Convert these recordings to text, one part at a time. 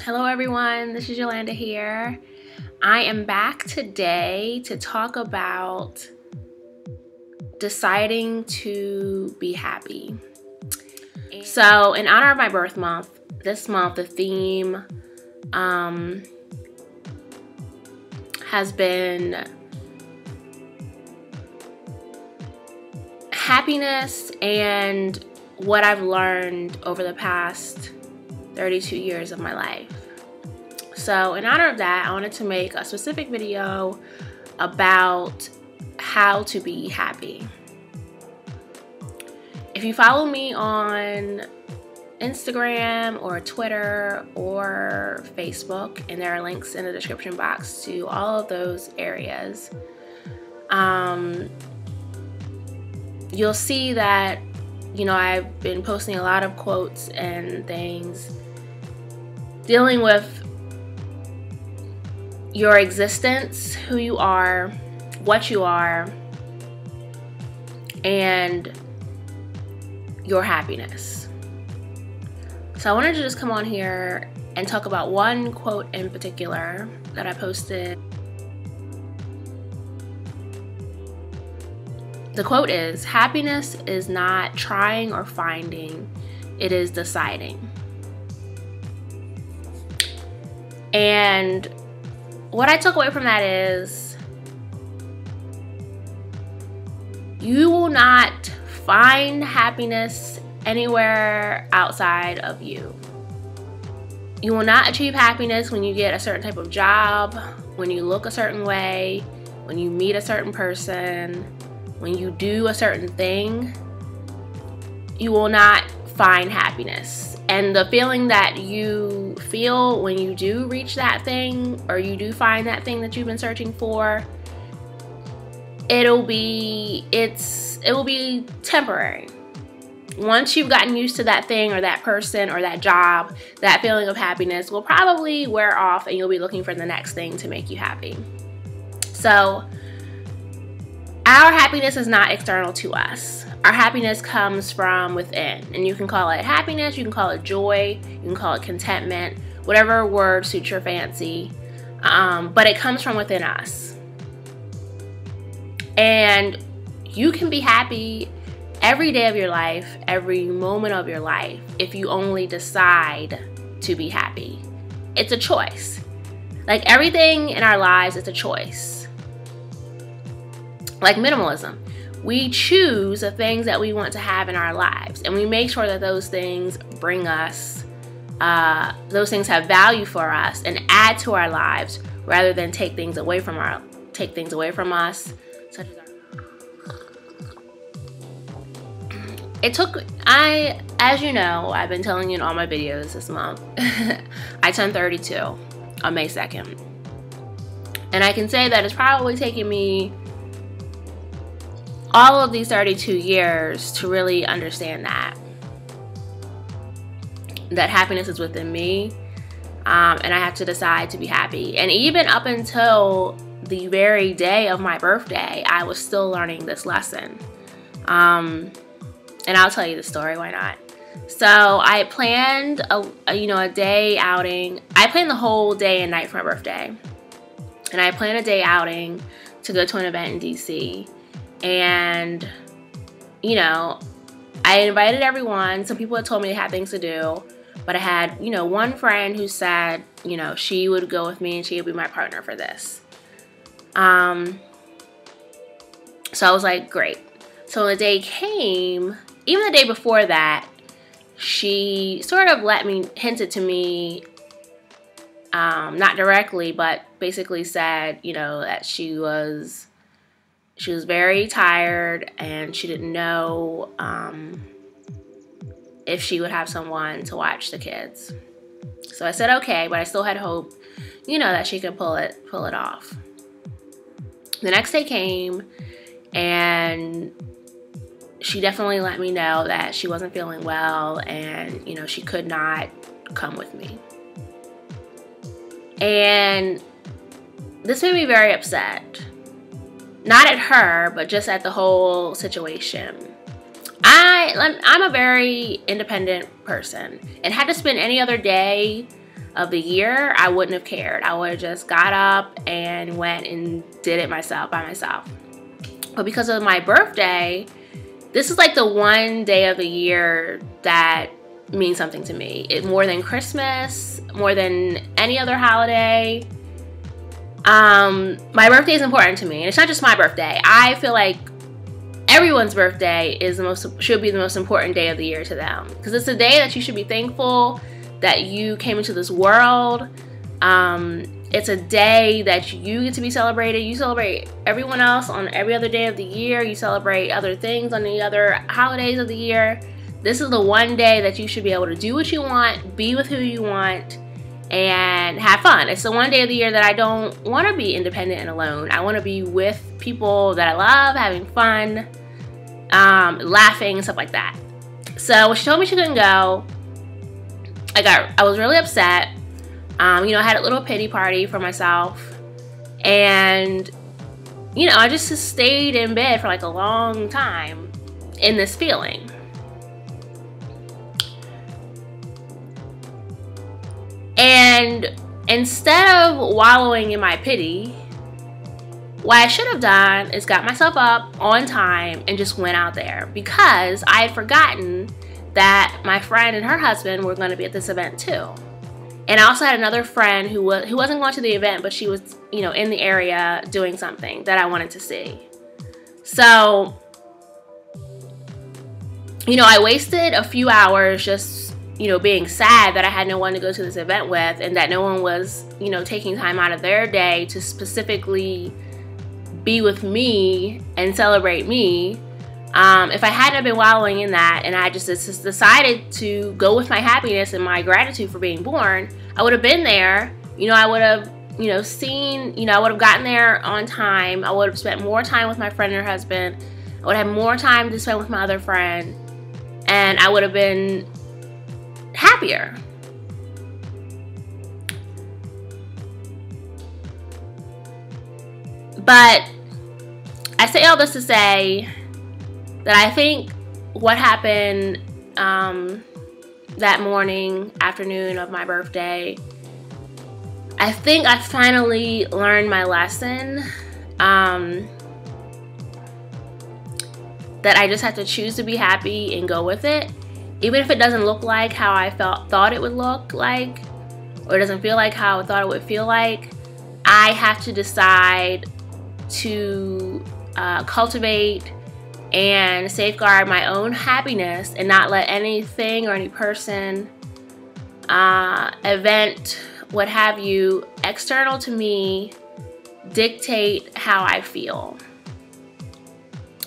Hello everyone, this is Yolanda here. I am back today to talk about deciding to be happy. So in honor of my birth month, this month the theme has been happiness and what I've learned over the past 32 years of my life. So in honor of that, I wanted to make a specific video about how to be happy. If you follow me on Instagram or Twitter or Facebook, and there are links in the description box to all of those areas, you'll see that, I've been posting a lot of quotes and things dealing with your existence, who you are, what you are, and your happiness. So I wanted to just come on here and talk about one quote in particular that I posted. The quote is, "Happiness is not trying or finding, it is deciding." And what I took away from that is, you will not find happiness anywhere outside of you. You will not achieve happiness when you get a certain type of job, when you look a certain way, when you meet a certain person, when you do a certain thing. You will not find happiness. And the feeling that you feel when you do reach that thing, or you do find that thing that you've been searching for, it will be temporary. Once you've gotten used to that thing or that person or that job, that feeling of happiness will probably wear off and you'll be looking for the next thing to make you happy. So our happiness is not external to us. Our happiness comes from within, and you can call it happiness, you can call it joy, you can call it contentment, whatever word suits your fancy, but it comes from within us. And you can be happy every day of your life, every moment of your life, if you only decide to be happy. It's a choice. Like everything in our lives, it's a choice. Like minimalism. We choose the things that we want to have in our lives, and we make sure that those things bring us, those things have value for us and add to our lives, rather than take things away from us, such as as you know, I've been telling you in all my videos this month, I turned 32 on May 2nd. And I can say that it's probably taken me all of these 32 years to really understand that happiness is within me, and I have to decide to be happy. And even up until the very day of my birthday, I was still learning this lesson. And I'll tell you the story, why not? So I planned a day outing. I planned the whole day and night for my birthday, and I planned a day outing to go to an event in DC. And I invited everyone. Some people had told me they had things to do, but I had one friend who said she would go with me and she would be my partner for this. So I was like, great. So when the day came, even the day before that, she sort of hinted to me, not directly, but basically said that she was very tired and she didn't know if she would have someone to watch the kids. So I said okay, but I still had hope, that she could pull it off. The next day came, and she definitely let me know that she wasn't feeling well, and she could not come with me. And this made me very upset. Not at her, but just at the whole situation. I'm a very independent person, and had to spend any other day of the year, I wouldn't have cared. I would have just got up and went and did it myself, by myself. But because of my birthday, this is like the one day of the year that means something to me. More than Christmas, more than any other holiday. My birthday is important to me, and it's not just my birthday. I feel like everyone's birthday should be the most important day of the year to them, because it's a day that you should be thankful that you came into this world. It's a day that you get to be celebrated. You celebrate everyone else on every other day of the year. You celebrate other things on the other holidays of the year. This is the one day that you should be able to do what you want, be with who you want, and have fun. It's the one day of the year that I don't want to be independent and alone. I want to be with people that I love, having fun, laughing, and stuff like that. So when she told me she couldn't go, I was really upset. You know, I had a little pity party for myself, and you know, I just stayed in bed for like a long time in this feeling. And instead of wallowing in my pity, what I should have done is got myself up on time and just went out there, because I had forgotten that my friend and her husband were going to be at this event too. And I also had another friend who wasn't going to the event, but she was, you know, in the area doing something that I wanted to see. So, you know, I wasted a few hours just, you know, being sad that I had no one to go to this event with, and that no one was, you know, taking time out of their day to specifically be with me and celebrate me. If I hadn't been wallowing in that, and I just decided to go with my happiness and my gratitude for being born, I would have been there. You know, I would have, you know, seen, you know, I would have gotten there on time. I would have spent more time with my friend and her husband. I would have more time to spend with my other friend, and I would have been happier. But I say all this to say that I think what happened that morning, afternoon of my birthday, I think I finally learned my lesson, that I just have to choose to be happy and go with it, even if it doesn't look like how I thought it would look like, or it doesn't feel like how I thought it would feel like. I have to decide to cultivate and safeguard my own happiness, and not let anything or any person, event, what have you, external to me, dictate how I feel.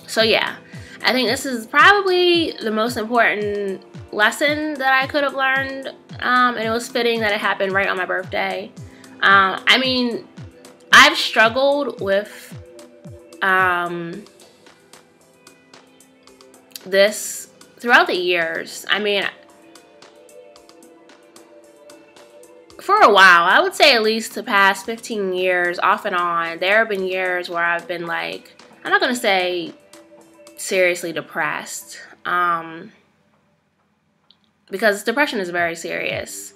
So yeah, I think this is probably the most important lesson that I could have learned, and it was fitting that it happened right on my birthday. I mean, I've struggled with this throughout the years. I mean, for a while, I would say at least the past 15 years, off and on, there have been years where I've been like, I'm not going to say seriously depressed, because depression is very serious.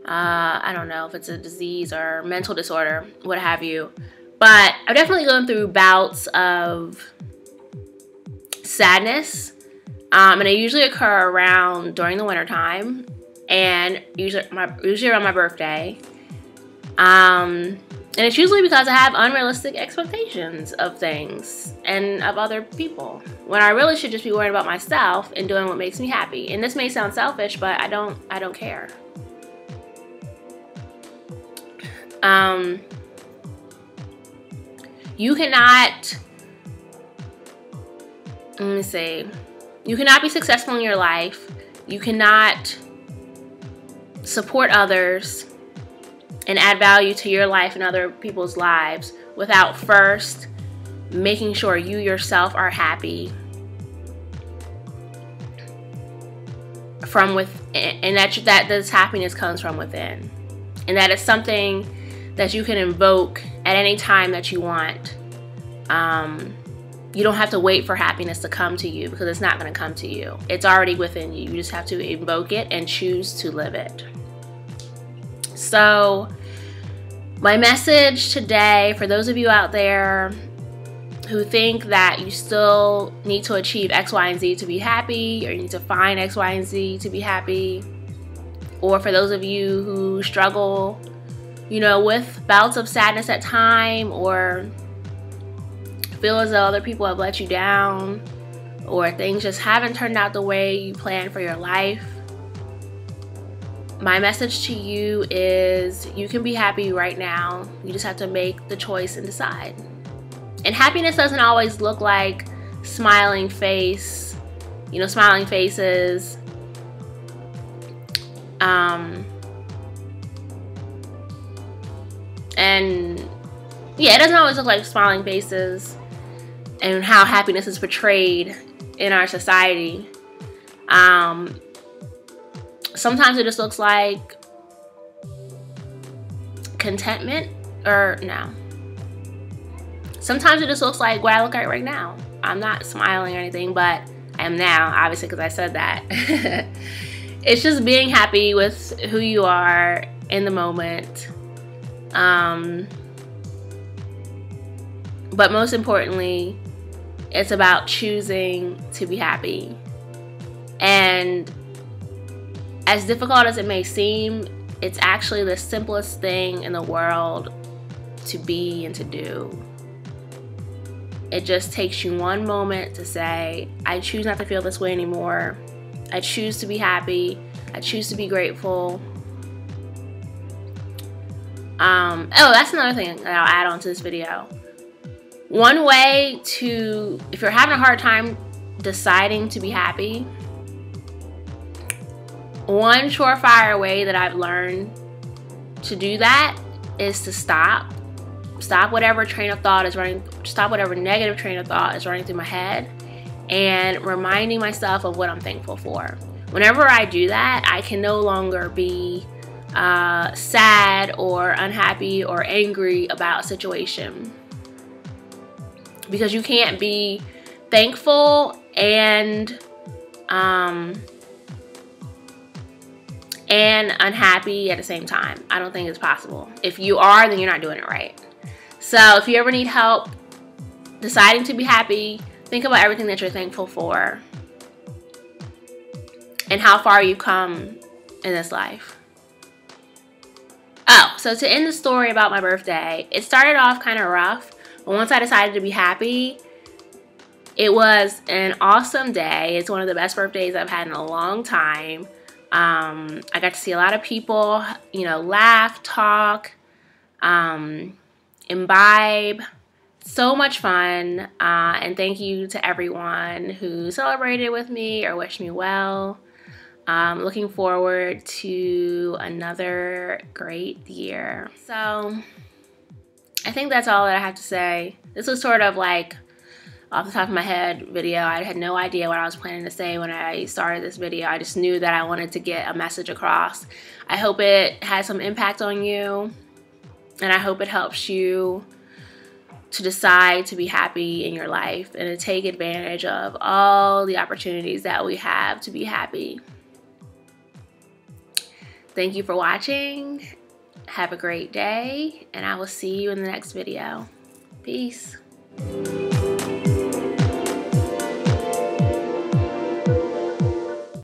I don't know if it's a disease or mental disorder, what have you, but I've definitely gone through bouts of sadness, and they usually occur during the winter time, and usually around my birthday, and it's usually because I have unrealistic expectations of things and of other people, when I really should just be worrying about myself and doing what makes me happy. And this may sound selfish, but I don't care. You cannot, let me see, you cannot be successful in your life, you cannot support others and add value to your life and other people's lives without first making sure you yourself are happy from within, and that this happiness comes from within, and that it's something that you can invoke at any time that you want. You don't have to wait for happiness to come to you, because it's not going to come to you. It's already within you. You just have to invoke it and choose to live it. So my message today, for those of you out there who think that you still need to achieve X, Y, and Z to be happy, or you need to find X, Y, and Z to be happy, or for those of you who struggle, you know, with bouts of sadness at time, or feel as though other people have let you down, or things just haven't turned out the way you planned for your life, my message to you is you can be happy right now. You just have to make the choice and decide. And happiness doesn't always look like smiling face, you know, smiling faces. And yeah, it doesn't always look like smiling faces and how happiness is portrayed in our society. Sometimes it just looks like contentment, or no. Sometimes it just looks like what I look like right now. I'm not smiling or anything, but I am now, obviously, because I said that. It's just being happy with who you are in the moment. But most importantly, it's about choosing to be happy. And as difficult as it may seem, it's actually the simplest thing in the world to be and to do. It just takes you one moment to say, I choose not to feel this way anymore. I choose to be happy. I choose to be grateful. Oh, that's another thing that I'll add on to this video. One way to, if you're having a hard time deciding to be happy, one surefire way that I've learned to do that is to stop whatever train of thought is running, stop whatever negative train of thought is running through my head, and reminding myself of what I'm thankful for. Whenever I do that, I can no longer be sad or unhappy or angry about a situation, because you can't be thankful and unhappy at the same time. I don't think it's possible. If you are, then you're not doing it right. So if you ever need help deciding to be happy, think about everything that you're thankful for and how far you've come in this life. Oh, so to end the story about my birthday, it started off kind of rough, but once I decided to be happy, it was an awesome day. It's one of the best birthdays I've had in a long time. I got to see a lot of people, you know, laugh, talk, imbibe. So much fun. And thank you to everyone who celebrated with me or wished me well. Looking forward to another great year. So I think that's all that I have to say. This was sort of like off the top of my head video. I had no idea what I was planning to say when I started this video. I just knew that I wanted to get a message across. I hope it had some impact on you, and I hope it helps you to decide to be happy in your life and to take advantage of all the opportunities that we have to be happy. Thank you for watching. Have a great day, and I will see you in the next video. Peace.